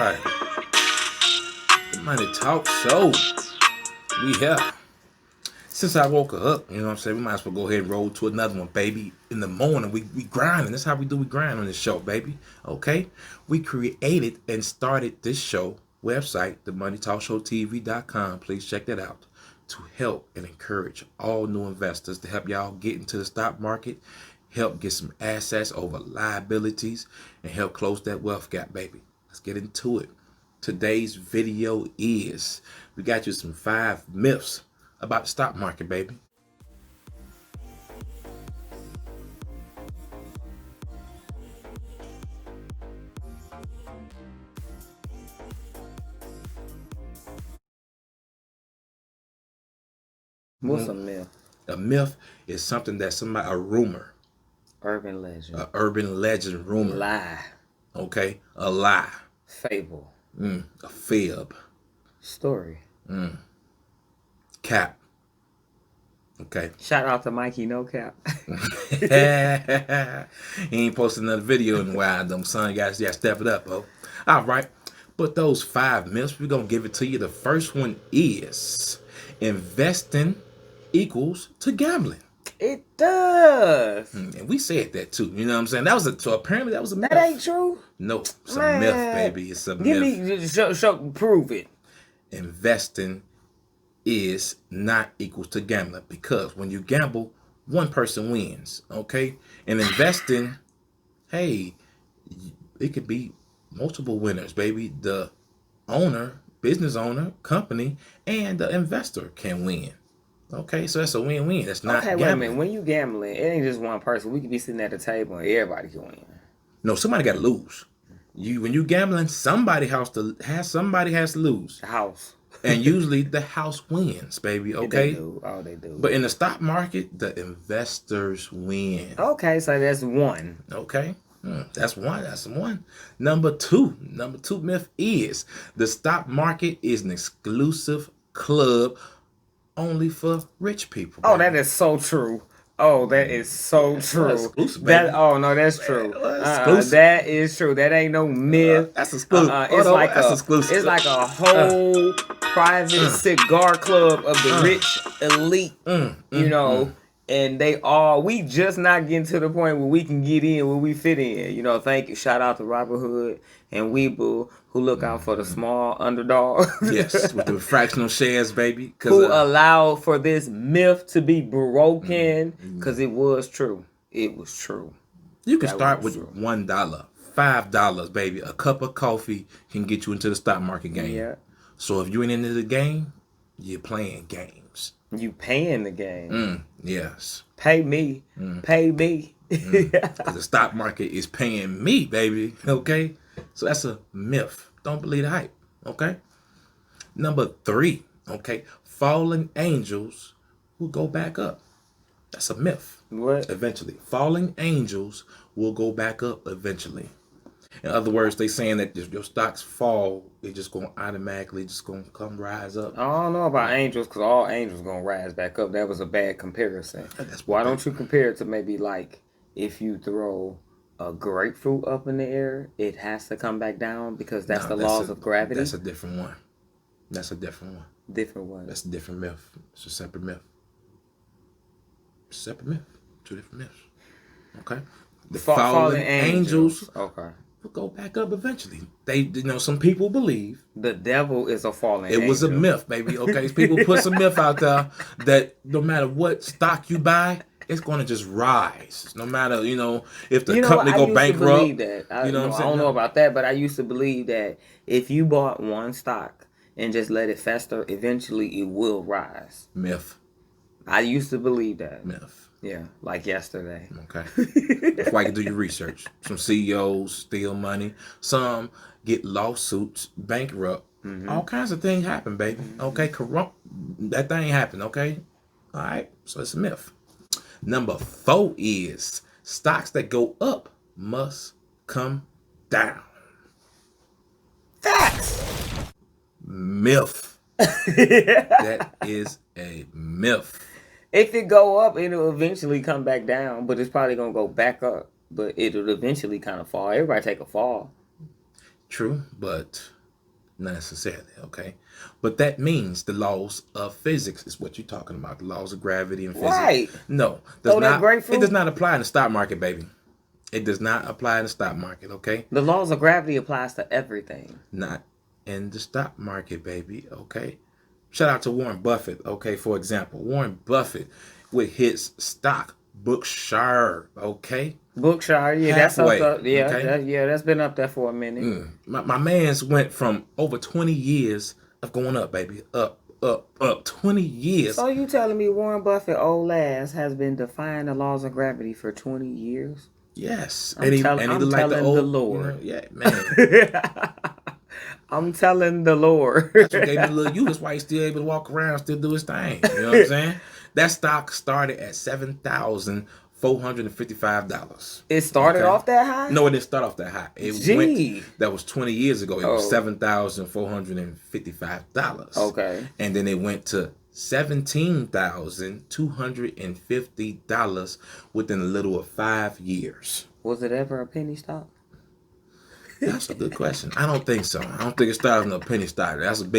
right. The Money Talk Show. We here. Since I woke up, you know what I'm saying? We might as well go ahead and roll to another one, baby. In the morning, we grinding. That's how we do. We grind on this show, baby. Okay? We created and started this show website, themoneytalkshowtv.com. Please check that out. To help and encourage all new investors to help y'all get into the stock market, help get some assets over liabilities, and help close that wealth gap, baby. Let's get into it. Today's video is we got you some 5 myths about the stock market, baby. What's a myth? A myth is something that a rumor, Urban legend. a urban legend rumor. Lie. Okay, a lie. Fable. A fib. Story. Cap. Okay. Shout out to Mikey No Cap. He ain't posted another video in a while. Them son guys, yeah, step it up, oh. All right. But those 5 myths, we're gonna give it to you. The first one is investing equals to gambling. It does. And we said that too. You know what I'm saying? So apparently that was a myth. That ain't true. No, it's a myth, baby. It's a myth. Give me prove it. Investing is not equals to gambling, because when you gamble, one person wins. Okay, and investing, hey, it could be multiple winners, baby. The owner, business owner, company, and the investor can win. Okay, so that's a win-win. That's not Okay, gambling. wait a minute. When you gambling, it ain't just one person. We could be sitting at the table and everybody can win. No, somebody got to lose. When you gambling, somebody has to lose. The house. And usually the house wins, baby. Okay. They do. Oh, they do. But in the stock market, the investors win. Okay, so that's one. Okay. That's one. That's one. Number two myth is the stock market is an exclusive club only for rich people. Oh, that is so true. Oh, that is so true. Exclusive, baby. That's true. Exclusive. That is true. That ain't no myth. That's exclusive. That's exclusive. It's like a whole private cigar club of the rich elite. You know, and we just not getting to the point where we can get in, where we fit in. You know, thank you. Shout out to Robert Hood and Weeble, who look out for the small underdog. Yes, with the fractional shares, baby. Who allowed for this myth to be broken, because it was true. It was true. You can start with $1, $5, baby. A cup of coffee can get you into the stock market game. Yeah. So if you ain't into the game, you're playing games. You paying the game. Yes. Pay me. Pay me. Because the stock market is paying me, baby. Okay? So that's a myth. Don't believe the hype. Okay? Number 3. Okay? Falling angels will go back up. That's a myth. What? Eventually. Falling angels will go back up eventually. In other words, they saying that if your stocks fall, it's just going to automatically come rise up. I don't know about angels, because all angels going to rise back up. That was a bad comparison. Why don't you compare it to maybe like if you throw a grapefruit up in the air, it has to come back down because that's the laws of gravity? That's a different one. That's a different one. Different one. That's a different myth. It's a separate myth. Separate myth. 2 different myths. Okay? The fallen angels will go back up eventually. Some people believe the devil is a fallen angel. It was a myth, baby. Okay? People put some myth out there that no matter what stock you buy, it's going to just rise. No matter, if the company go bankrupt. That. I don't know about that, but I used to believe that if you bought one stock and just let it fester, eventually it will rise. Myth. I used to believe that. Myth. Yeah, like yesterday. Okay. That's why you do your research. Some CEOs steal money. Some get lawsuits, bankrupt. All kinds of things happen, baby. Okay, corrupt. That thing happened, okay? All right, so it's a myth. Number 4 is stocks that go up must come down. Facts. Myth. That is a myth. If it go up, it'll eventually come back down, but it's probably going to go back up. But it'll eventually kind of fall. Everybody take a fall. True, but not necessarily, okay? But that means the laws of physics is what you're talking about. The laws of gravity and physics. Right. No, does Throw that not. grapefruit. It does not apply in the stock market, baby. It does not apply in the stock market, okay? The laws of gravity applies to everything. Not in the stock market, baby, okay? Shout out to Warren Buffett, okay? For example, Warren Buffett with his stock, Berkshire, okay? Berkshire, yeah, Halfway, that's up there. Yeah, okay? that's been up there for a minute. My man's went from over 20 years of going up, baby. Up. 20 years. So you telling me Warren Buffett, old ass, has been defying the laws of gravity for 20 years? Yes. I'm telling the Lord. You know, yeah, man. I'm telling the Lord. That's what gave me a little you. That's why he's still able to walk around, still do his thing. You know what I'm saying? That stock started at $7,455. It started off that high? No, it didn't start off that high. That was 20 years ago. It was $7,455. Okay. And then it went to $17,250 within a little of 5 years. Was it ever a penny stock? That's a good question. I don't think so. I don't think it started with no penny stock. That's some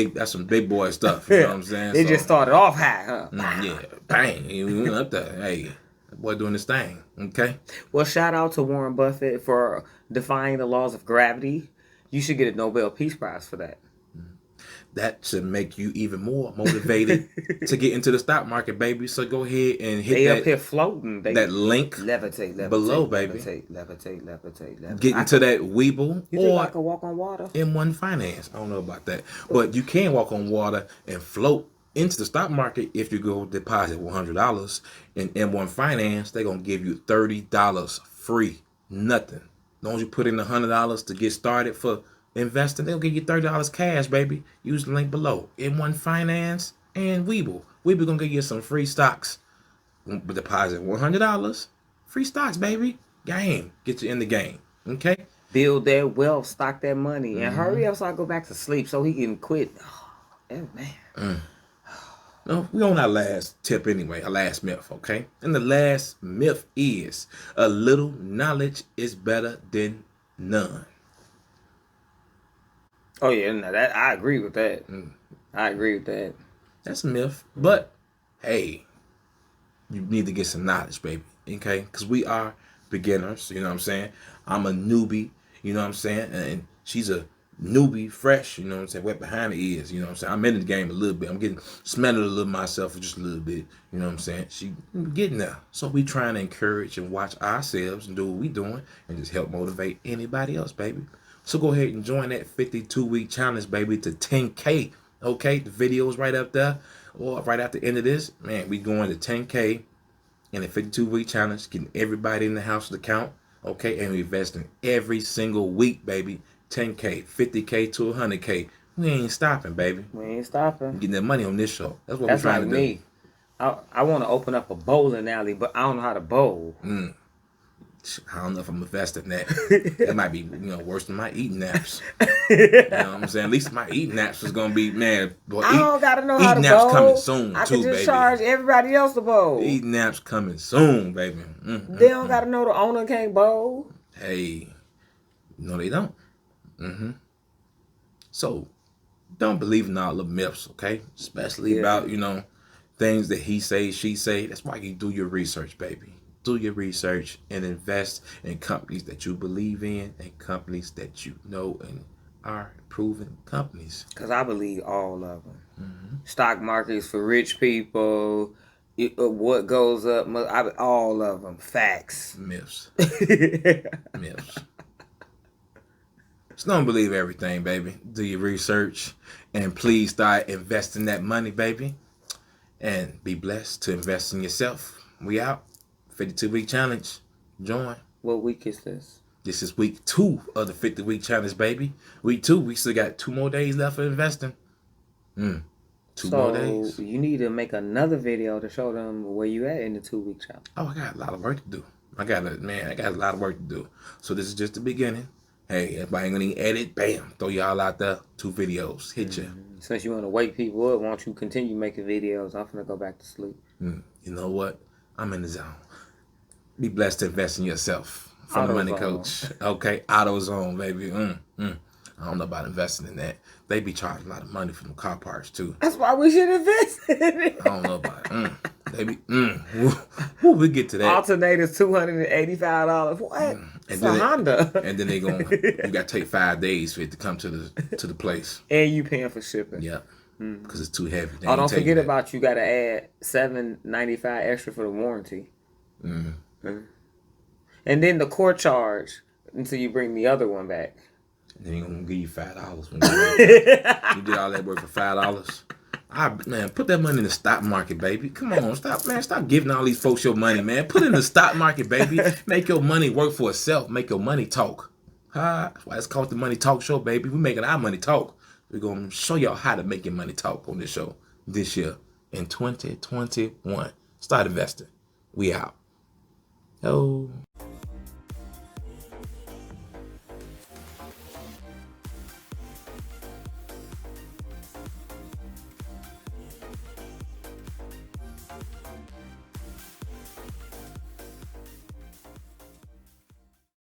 big boy stuff. You know what I'm saying? It just started off high, huh? Yeah, bang. He went up there. Hey, that boy doing his thing. Okay. Well, shout out to Warren Buffett for defying the laws of gravity. You should get a Nobel Peace Prize for that. That should make you even more motivated to get into the stock market, baby. So go ahead and hit that. They up here floating. That link levitate below, baby. Levitate. Get into that Weeble. You think I can walk on water? M1 Finance. I don't know about that. But you can walk on water and float into the stock market if you go deposit $100. In M1 Finance, they're going to give you $30 free. Nothing. As long as you put in $100 to get started for investing, they'll give you $30 cash, baby. Use the link below. M1 Finance and Weeble. Weeble gonna give you some free stocks. Deposit $100, free stocks, baby. Game, get you in the game. Okay. Build that wealth, stock that money, and hurry up so I go back to sleep so he can quit. Oh man. No, we on our last tip anyway. Our last myth, okay? And the last myth is a little knowledge is better than none. Oh yeah, no, that I agree with that. I agree with that. That's a myth, but hey, you need to get some knowledge, baby. Okay, because we are beginners. You know what I'm saying? I'm a newbie. You know what I'm saying? And she's a newbie, fresh. You know what I'm saying? Wet behind the ears. You know what I'm saying? I'm in the game a little bit. I'm getting smelling a little myself just a little bit. You know what I'm saying? She getting there. So we trying to encourage and watch ourselves and do what we doing and just help motivate anybody else, baby. So go ahead and join that 52-week challenge, baby, to 10K. Okay, the video's right up there. Or right at the end of this, man, we going to 10K in a 52-week challenge, getting everybody in the house to count. Okay, and we investing every single week, baby. 10K, 50K to 100K. We ain't stopping, baby. We ain't stopping. Getting that money on this show. That's what we're trying to do. Me. I want to open up a bowling alley, but I don't know how to bowl. I don't know if I'm investing in that. That might be, worse than my eating naps. You know what I'm saying? At least my eating naps is gonna be, man. Boy, I don't gotta know how to bowl. Eating naps coming soon, I too, can just baby. charge everybody else to bowl. Eating naps coming soon, baby. They don't gotta know the owner can't bowl. Hey, no, they don't. So, don't believe in all the myths, okay? Especially about, things that he say, she say. That's why you do your research, baby. Do your research and invest in companies that you believe in and companies that you know and are proven companies. Because I believe all of them. Stock markets for rich people. What goes up, all of them. Facts. Myths. Myths. Just don't believe everything, baby. Do your research and please start investing that money, baby. And be blessed to invest in yourself. We out. 52-week challenge. Join. What week is this? This is week 2 of the 50-week challenge, baby. Week 2, we still got 2 more days left for investing. 2 more days. So you need to make another video to show them where you at in the 2-week challenge. Oh, I got a lot of work to do. I got a lot of work to do. So this is just the beginning. Hey, everybody ain't gonna even edit. Bam, throw y'all out there. 2 videos. Hit you. Since you want to wake people up, why don't you continue making videos? I'm gonna go back to sleep. You know what? I'm in the zone. Be blessed to invest in yourself. From the Money Coach. Okay, AutoZone, baby. I don't know about investing in that. They be charging a lot of money for them car parts too. That's why we should invest in it. I don't know about it. They be, we get to that. Alternators $285. What? It's a Honda. And then you got to take 5 days for it to come to the place. And you paying for shipping. Yeah. Because it's too heavy. Don't forget about you got to add $7.95 extra for the warranty. And then the court charge until you bring the other one back. And then you're going to give you $5 when you did all that work for $5. Man, put that money in the stock market, baby. Come on, stop giving all these folks your money, man. Put it in the stock market, baby. Make your money work for itself. Make your money talk. That's why it's called the Money Talk Show, baby. We're making our money talk. We're going to show y'all how to make your money talk on this show this year in 2021. Start investing. We out. Yo.